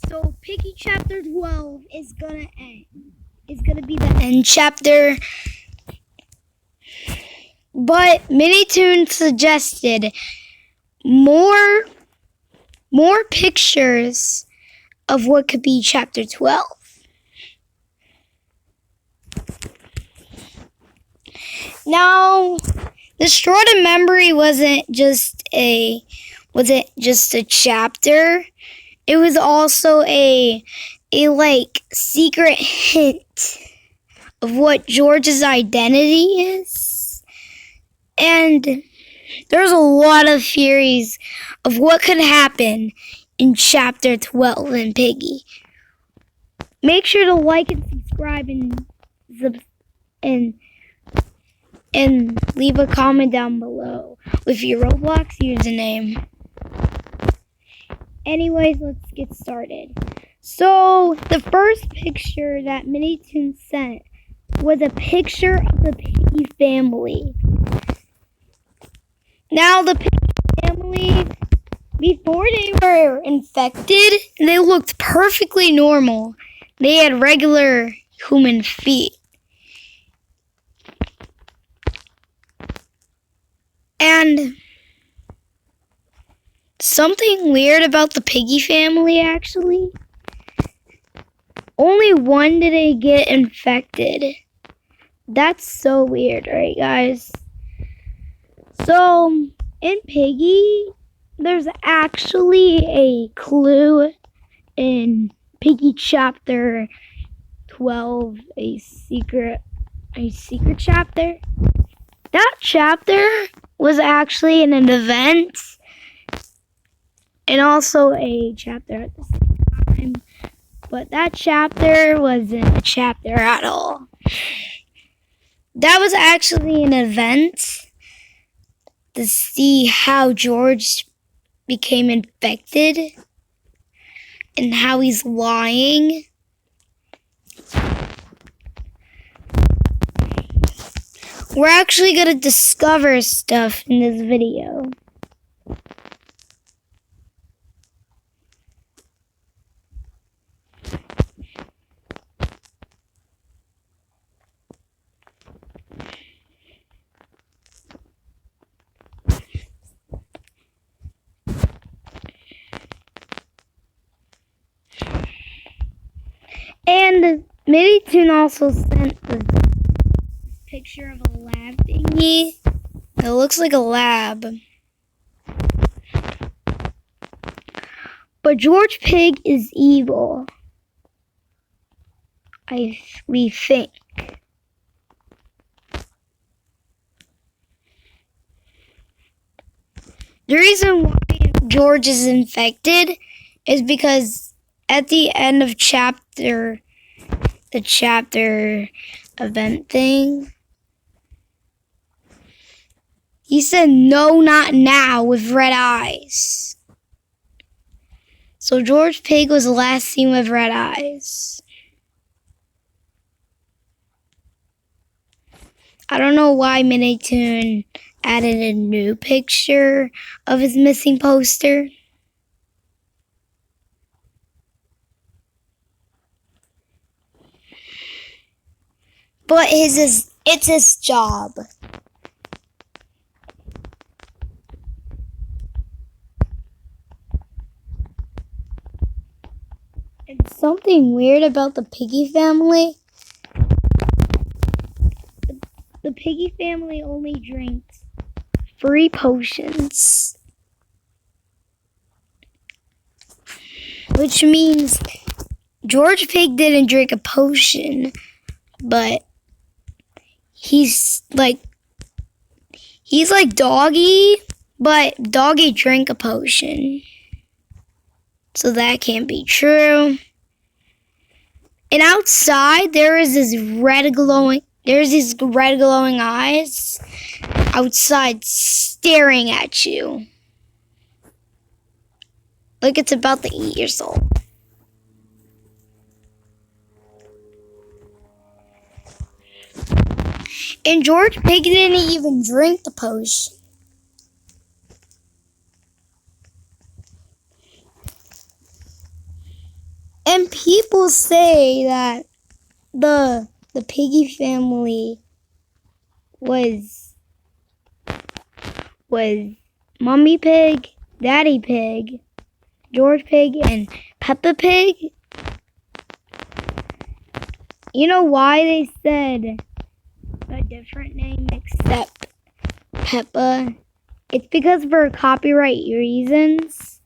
So Piggy chapter 12 is gonna end. It's gonna be the end chapter. But Minitoon suggested more pictures of what could be chapter 12. Now, the Straw to Memory wasn't just a chapter. It was also a secret hint of what George's identity is. And there's a lot of theories of what could happen in chapter 12 in Piggy. Make sure to like and subscribe and leave a comment down below with your Roblox username. Anyways, let's get started. So, the first picture that Minitoon sent was a picture of the Piggy family. Now, the Piggy family, before they were infected, they looked perfectly normal. They had regular human feet. And something weird about the Piggy family, actually. Only one did they get infected. That's so weird, right, guys? So, in Piggy, there's actually a clue in Piggy chapter 12, a secret chapter. That chapter was actually in an event and also a chapter at the same time. But that chapter wasn't a chapter at all. That was actually an event to see how George became infected and how he's lying. We're actually going to discover stuff in this video. And Minitoon also sent the picture of a lab thingy. It looks like a lab. But George Pig is evil. We think. The reason why George is infected is because at the end of the chapter event thing, he said, "No, not now," with red eyes. So George Pig was last seen with red eyes. I don't know why Minitoon added a new picture of his missing poster. But it's his job. And something weird about the Piggy family. The Piggy family only drinks 3 potions. Which means George Pig didn't drink a potion, but he's like Doggy, but Doggy drank a potion. So that can't be true. And outside there's these red glowing eyes outside staring at you. Like it's about to eat your soul. And George Pig didn't even drink the potion. people say that the Piggy family was Mummy Pig, Daddy Pig, George Pig, and Peppa Pig. You know why they said a different name except Peppa? It's because for copyright reasons,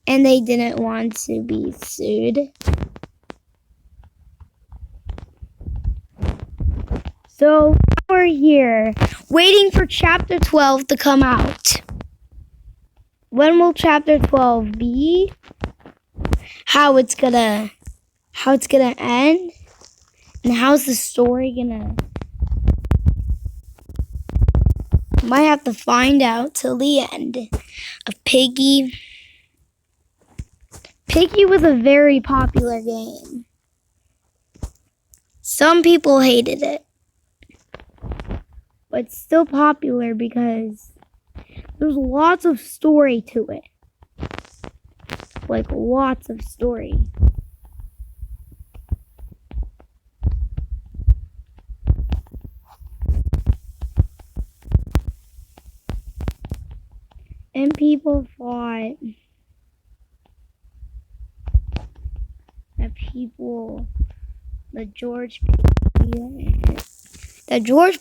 and they didn't want to be sued. So we're here, waiting for Chapter 12 to come out. When will Chapter 12 be? How it's gonna end? And how's the story gonna... Might have to find out till the end of Piggy. Piggy was a very popular game. Some people hated it. But it's still popular because there's lots of story to it. Like lots of story. And people thought that George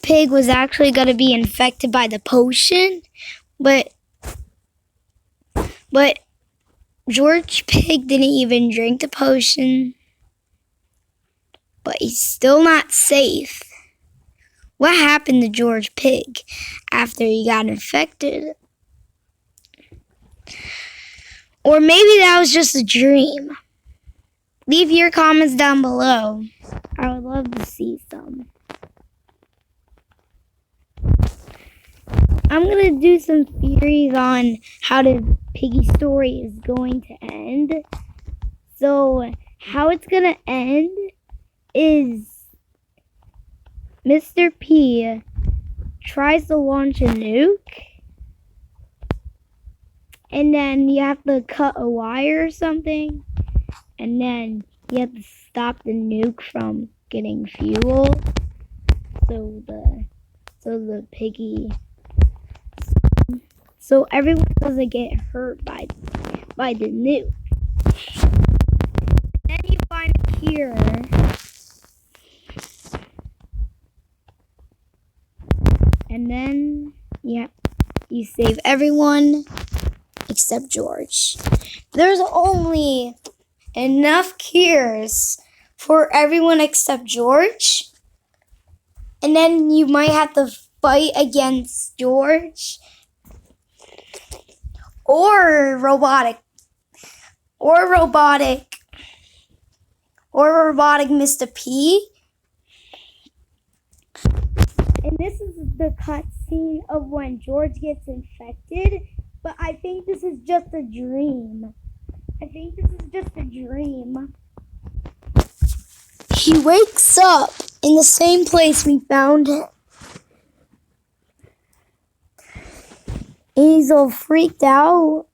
Pig was actually going to be infected by the potion, but George Pig didn't even drink the potion, but he's still not safe. What happened to George Pig after he got infected? Or maybe that was just a dream. Leave your comments down below. I would love to see some. I'm going to do some theories on how the Piggy story is going to end. So, how it's going to end is Mr. P tries to launch a nuke. And then you have to cut a wire or something. And then you have to stop the nuke from getting fuel. So the Piggy... So everyone doesn't get hurt by the nuke. Then you find a cure. And then you save everyone except George. There's only enough cures for everyone except George. And then you might have to fight against George. Or robotic Mr. P. And this is the cutscene of when George gets infected. But I think this is just a dream. He wakes up in the same place we found him. And he's all freaked out.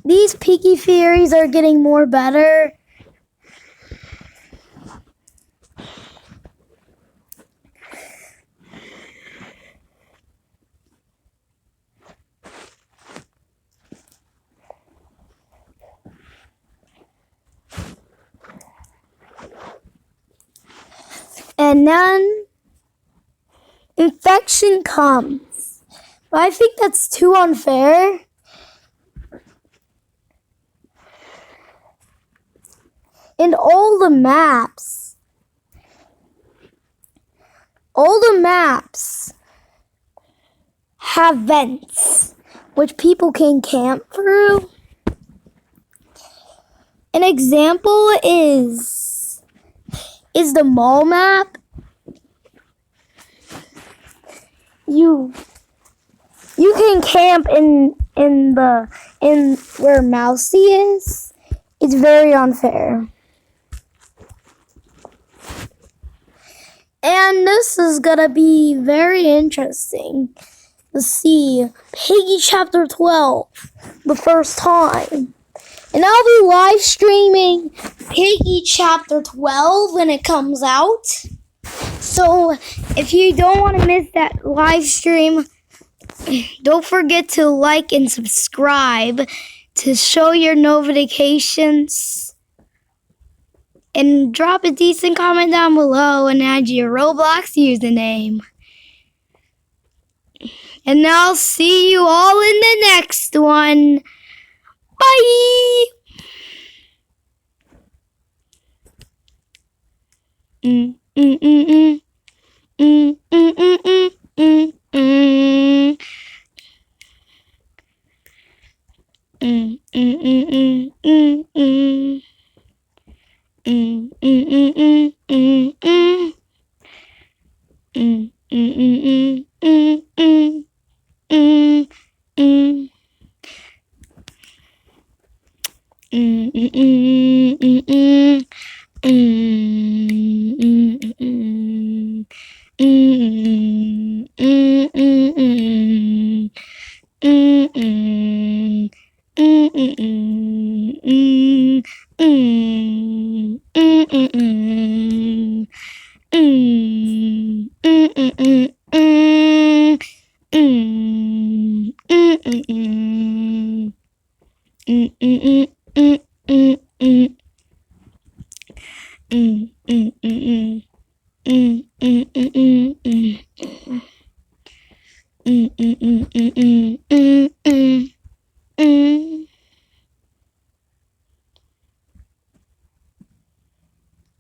These Piggy theories are getting more better. And then infection comes. But I think that's too unfair. And all the maps have vents which people can camp through. An example is the mall map. You can camp in where Mousy is. It's very unfair. And this is gonna be very interesting let's see, Piggy chapter 12, the first time. And I'll be live streaming Piggy chapter 12 when it comes out. So if you don't want to miss that live stream, don't forget to like and subscribe to show your notifications. And drop a decent comment down below and add your Roblox username. And I'll see you all in the next one. Bye!